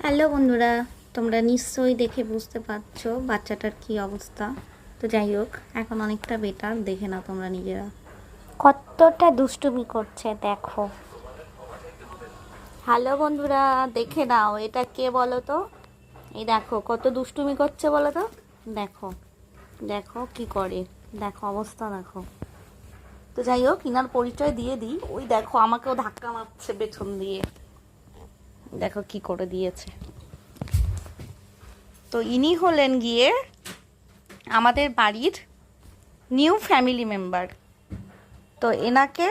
Hello বন্ধুরা, তোমরা নিশ্চয়ই দেখে বুঝতে পারছো বাচ্চাটার কি অবস্থা। তো যাই হোক, এখন অনেকটা বেটার, দেখে নাও তোমরা নিজেরা কতটা দুষ্টুমি করছে দেখো। হ্যালো বন্ধুরা, দেখে নাও এটা কে বলো তো। এই দেখো কত দুষ্টুমি করছে বলো তো। দেখো দেখো কি করে, দেখো অবস্থা দেখো। তো যাই হোক, ইনার পরিচয় দিয়ে দিই। ওই দেখো আমাকেও ধাক্কা মারছে পেছন দিয়ে, দেখো কি করে দিয়েছে। তো ইনি হলেন গিয়ে আমাদের বাড়ির নিউ ফ্যামিলি মেম্বার। তো এনাকে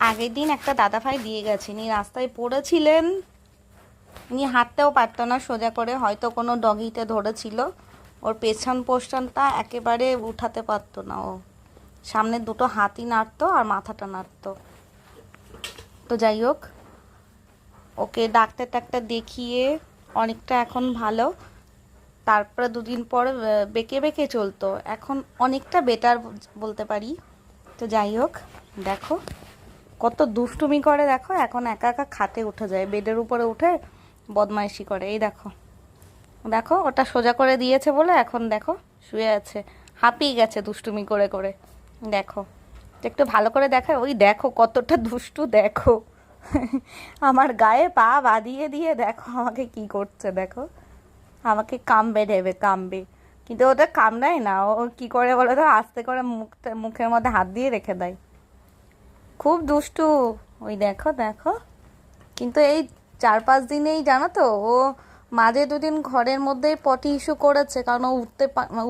আগের দিন একটা দাদাভাই দিয়ে গেছেন। ইনি রাস্তায় পড়েছিলেন, ইনি হাঁটতেও পারতো না সোজা করে, হয়তো কোনো ডগিতে ধরেছিল। ওর পেছন পোর্শনটা একেবারে উঠাতে পারতো না, ও সামনে দুটো হাতই নাড়তো আর মাথাটা নাড়তো। তো যাই হোক, ওকে ডাক্তার টাক্তার দেখিয়ে অনেকটা এখন ভালো। তারপরে দুদিন পর বেঁকে বেঁকে চলতো, এখন অনেকটা বেটার বলতে পারি। তো যাই হোক, দেখো কত দুষ্টুমি করে দেখো। এখন একা একা খাটে উঠে যায়, বেডের উপরে উঠে বদমাইশি করে। এই দেখো দেখো, ওটা সোজা করে দিয়েছে বলে এখন দেখো শুয়ে আছে, হাঁপিয়ে গেছে দুষ্টুমি করে করে। দেখো একটু ভালো করে দেখায়, ওই দেখো কতটা দুষ্টু দেখো। আমার গায়ে পা বাঁধিয়ে দিয়ে দেখো আমাকে কি করছে দেখো। আমাকে কামবে দেবে, কামবে, কিন্তু ওটা কামড়ায় না। ও কি করে বলো তো, আস্তে করে মুখের মধ্যে হাত দিয়ে রেখে দেয়। খুব দুষ্টু। ওই দেখো দেখো, কিন্তু এই 4-5 দিনেই জানো তো, ও মাঝে দুদিন ঘরের মধ্যেই পটি ইস্যু করেছে, কারণ ও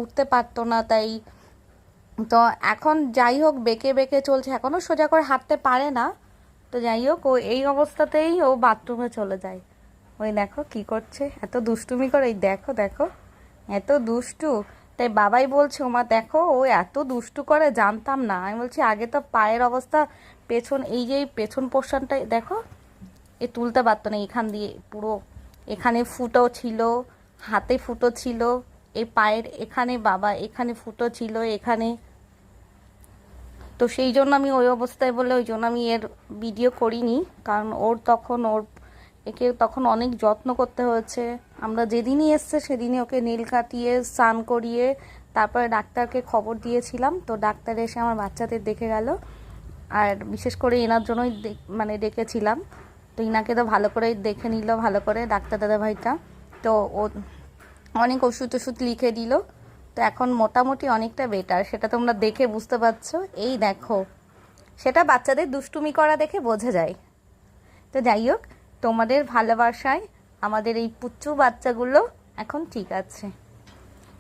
উঠতে পারতো না তাই। তো এখন যাই হোক বেঁকে বেঁকে চলছে, এখনও সোজা করে হাঁটতে পারে না। তো যাই হোক, ও এই অবস্থাতেই ও বাথরুমে চলে যায়। ওই দেখো কি করছে, এত দুষ্টুমি করে। এই দেখো দেখো, এত দুষ্টু। তাই বাবাই বলছে ওমা দেখো ও এত দুষ্টু করে, জানতাম না। আমি বলছি আগে তো পায়ের অবস্থা, পেছন এই যে পেছন পোর্শনটা দেখো, এ তুলতে পারতো না, এখান দিয়ে পুরো এখানে ফুটো ছিল, হাতে ফুটো ছিল, এই পায়ের এখানে বাবা এখানে ফুটো ছিল এখানে। তো সেই জন্য আমি ওই অবস্থায় বলে ওই জন্য আমি এর ভিডিও করিনি, কারণ একে তখন অনেক যত্ন করতে হয়েছে। আমরা যেদিনই এসছে সেদিনই ওকে নীল কাটিয়ে স্নান করিয়ে তারপরে ডাক্তারকে খবর দিয়েছিলাম। তো ডাক্তার এসে আমার বাচ্চাদের দেখে গেল, আর বিশেষ করে এনার জন্যই মানে ডেকেছিলাম। তো ইনাকে তো ভালো করে দেখে নিল, ভালো করে ডাক্তার দাদাভাইটা। তো ও অনেক ওষুধ টষুধ লিখে দিল। তো এখন মোটামুটি অনেকটা বেটার, সেটা তোমরা দেখে বুঝতে পারছো। এই দেখো, সেটা বাচ্চাদের দুষ্টুমি করা দেখে বোঝা যায়। তো যাই হোক, তোমাদের ভালোবাসায় আমাদের এই পুচ্চু বাচ্চাগুলো এখন ঠিক আছে।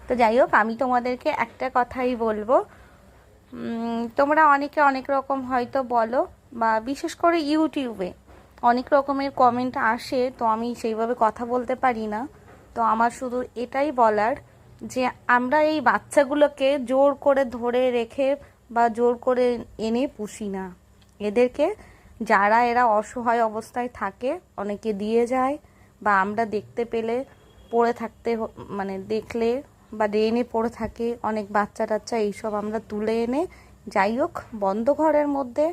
তো যাই হোক, আমি তোমাদেরকে একটা কথাই বলবো, তোমরা অনেকে অনেক রকম হয়তো বলো, বা বিশেষ করে ইউটিউবে অনেক রকমের কমেন্ট আসে, তো আমি সেইভাবে কথা বলতে পারি না। তো আমার শুধু এটাই বলার যে আমরা এই বাচ্চাগুলোকে জোর করে ধরে রেখে বা জোর করে এনে পুষি না। এদেরকে যারা এরা অসহায় অবস্থায় থাকে অনেকে দিয়ে যায়, বা আমরা দেখতে পেলে পড়ে থাকতে মানে দেখলে বা ড্রেনে পড়ে থাকে অনেক বাচ্চা টাচ্চা, এইসব আমরা তুলে এনে যাই হোক বন্ধ ঘরের মধ্যে,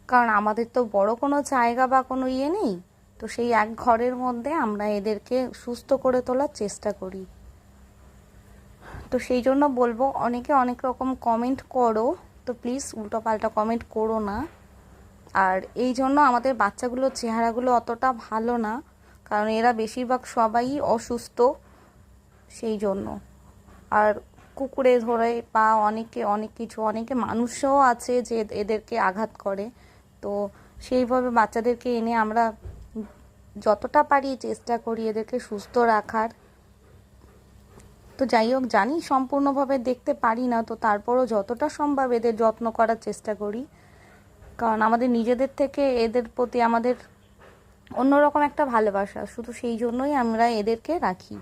কারণ আমাদের তো বড় কোনো জায়গা বা কোনো ইয়ে নেই, তো সেই এক ঘরের মধ্যে আমরা এদেরকে সুস্থ করে তোলার চেষ্টা করি। তো সেই জন্য বলবো, অনেকে অনেক রকম কমেন্ট করো, তো প্লিজ উল্টোপাল্টা কমেন্ট করো না। আর এই জন্য আমাদের বাচ্চাগুলোর চেহারাগুলো অতটা ভালো না, কারণ এরা বেশিরভাগ সবাই অসুস্থ, সেই জন্য। আর কুকুরে ধরে বা অনেকে অনেক কিছু, অনেকে মানুষও আছে যে এদেরকে আঘাত করে। তো সেইভাবে বাচ্চাদেরকে এনে আমরা যতটা পারি চেষ্টা করি এদেরকে সুস্থ রাখার। তো যাই হোক, জানি সম্পূর্ণভাবে দেখতে পারি না, তো তারপরও যতটা সম্ভব এদের যত্ন করার চেষ্টা করি, কারণ আমাদের নিজেদের থেকে এদের প্রতি আমাদের অন্যরকম একটা ভালোবাসা, শুধু সেই জন্যই আমরা এদেরকে রাখি।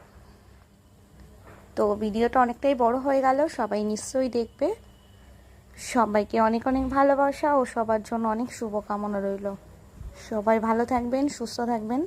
তো ভিডিওটা অনেকটাই বড় হয়ে গেল, সবাই নিশ্চয়ই দেখবে। সবাইকে অনেক অনেক ভালোবাসা ও সবার জন্য অনেক শুভকামনা রইল। সবাই ভালো থাকবেন, সুস্থ থাকবেন।